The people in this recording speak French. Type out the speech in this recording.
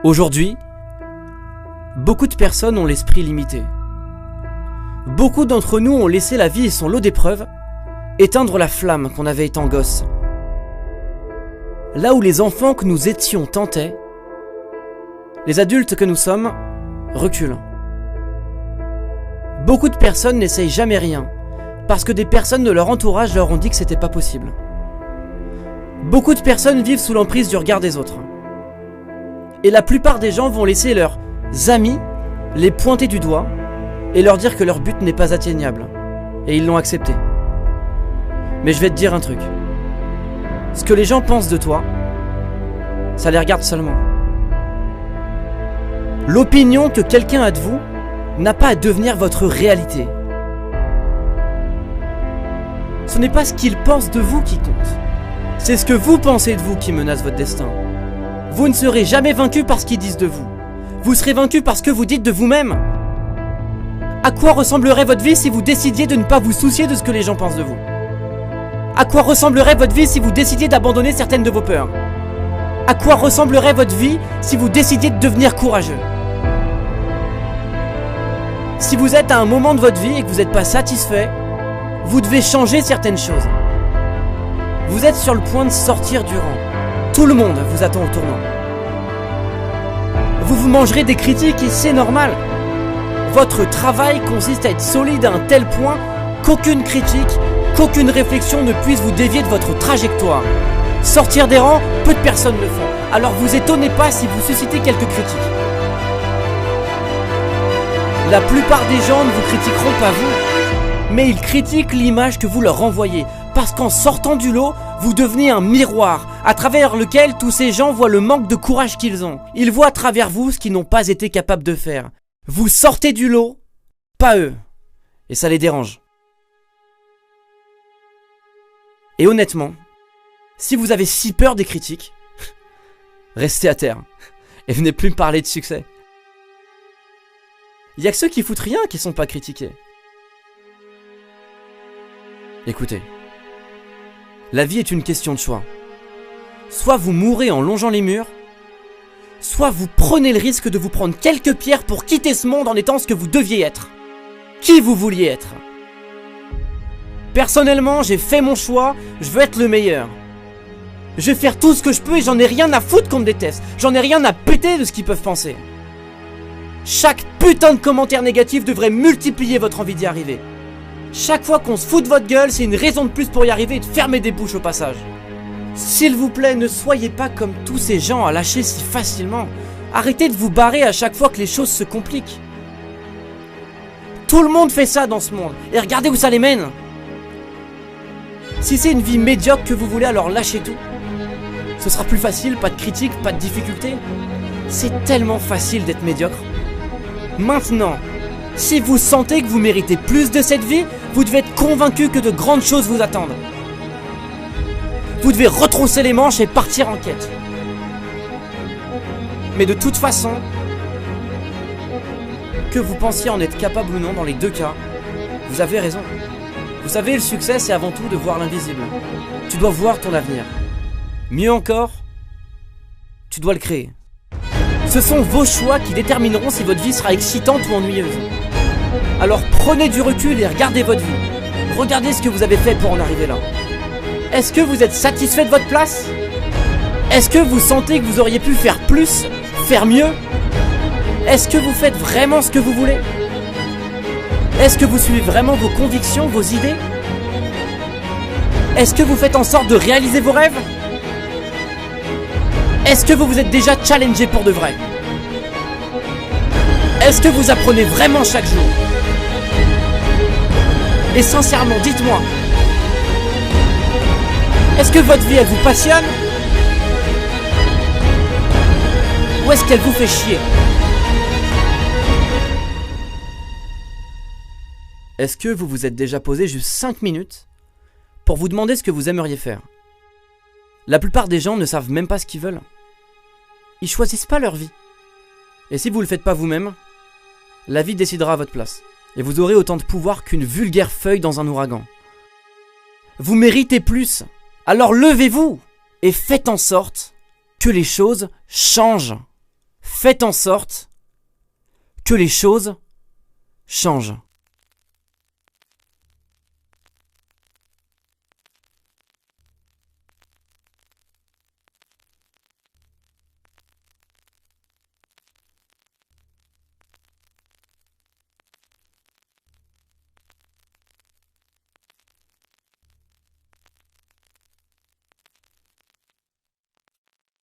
Aujourd'hui, beaucoup de personnes ont l'esprit limité. Beaucoup d'entre nous ont laissé la vie et son lot d'épreuves éteindre la flamme qu'on avait étant gosse. Là où les enfants que nous étions tentaient, les adultes que nous sommes reculent. Beaucoup de personnes n'essayent jamais rien, parce que des personnes de leur entourage leur ont dit que c'était pas possible. Beaucoup de personnes vivent sous l'emprise du regard des autres. Et la plupart des gens vont laisser leurs amis les pointer du doigt et leur dire que leur but n'est pas atteignable. Et ils l'ont accepté. Mais je vais te dire un truc. Ce que les gens pensent de toi, ça les regarde seulement. L'opinion que quelqu'un a de vous n'a pas à devenir votre réalité. Ce n'est pas ce qu'il pense de vous qui compte. C'est ce que vous pensez de vous qui menace votre destin. Vous ne serez jamais vaincu par ce qu'ils disent de vous. Vous serez vaincu par ce que vous dites de vous-même. À quoi ressemblerait votre vie si vous décidiez de ne pas vous soucier de ce que les gens pensent de vous? À quoi ressemblerait votre vie si vous décidiez d'abandonner certaines de vos peurs? À quoi ressemblerait votre vie si vous décidiez de devenir courageux? Si vous êtes à un moment de votre vie et que vous n'êtes pas satisfait, vous devez changer certaines choses. Vous êtes sur le point de sortir du rang. Tout le monde vous attend au tournant. Vous mangerez des critiques et c'est normal. Votre travail consiste à être solide à un tel point qu'aucune critique, qu'aucune réflexion ne puisse vous dévier de votre trajectoire. Sortir des rangs, peu de personnes le font. Alors vous étonnez pas si vous suscitez quelques critiques. La plupart des gens ne vous critiqueront pas vous, mais ils critiquent l'image que vous leur renvoyez. Parce qu'en sortant du lot, vous devenez un miroir à travers lequel tous ces gens voient le manque de courage qu'ils ont. Ils voient à travers vous ce qu'ils n'ont pas été capables de faire. Vous sortez du lot, pas eux. Et ça les dérange. Et honnêtement, si vous avez si peur des critiques, restez à terre et venez plus me parler de succès. Il y a que ceux qui foutent rien qui sont pas critiqués. Écoutez, la vie est une question de choix. Soit vous mourrez en longeant les murs, soit vous prenez le risque de vous prendre quelques pierres pour quitter ce monde en étant ce que vous deviez être. Qui vous vouliez être. Personnellement, j'ai fait mon choix, je veux être le meilleur. Je vais faire tout ce que je peux et j'en ai rien à foutre qu'on me déteste. J'en ai rien à péter de ce qu'ils peuvent penser. Chaque putain de commentaire négatif devrait multiplier votre envie d'y arriver. Chaque fois qu'on se fout de votre gueule, c'est une raison de plus pour y arriver et de fermer des bouches au passage. S'il vous plaît, ne soyez pas comme tous ces gens à lâcher si facilement. Arrêtez de vous barrer à chaque fois que les choses se compliquent. Tout le monde fait ça dans ce monde, et regardez où ça les mène. Si c'est une vie médiocre que vous voulez, alors lâchez tout. Ce sera plus facile, pas de critiques, pas de difficultés. C'est tellement facile d'être médiocre. Maintenant, si vous sentez que vous méritez plus de cette vie, vous devez être convaincu que de grandes choses vous attendent. Vous devez retrousser les manches et partir en quête. Mais de toute façon, que vous pensiez en être capable ou non dans les deux cas, vous avez raison. Vous savez, le succès, c'est avant tout de voir l'invisible. Tu dois voir ton avenir. Mieux encore, tu dois le créer. Ce sont vos choix qui détermineront si votre vie sera excitante ou ennuyeuse. Alors prenez du recul et regardez votre vie. Regardez ce que vous avez fait pour en arriver là. Est-ce que vous êtes satisfait de votre place? Est-ce que vous sentez que vous auriez pu faire plus, faire mieux? Est-ce que vous faites vraiment ce que vous voulez? Est-ce que vous suivez vraiment vos convictions, vos idées? Est-ce que vous faites en sorte de réaliser vos rêves? Est-ce que vous vous êtes déjà challengé pour de vrai? Est-ce que vous apprenez vraiment chaque jour? Et sincèrement, dites-moi, est-ce que votre vie, elle vous passionne? Ou est-ce qu'elle vous fait chier? Est-ce que vous vous êtes déjà posé juste 5 minutes pour vous demander ce que vous aimeriez faire? La plupart des gens ne savent même pas ce qu'ils veulent. Ils choisissent pas leur vie. Et si vous le faites pas vous-même, la vie décidera à votre place. Et vous aurez autant de pouvoir qu'une vulgaire feuille dans un ouragan. Vous méritez plus. Alors levez-vous et faites en sorte que les choses changent. faites en sorte que les choses changent.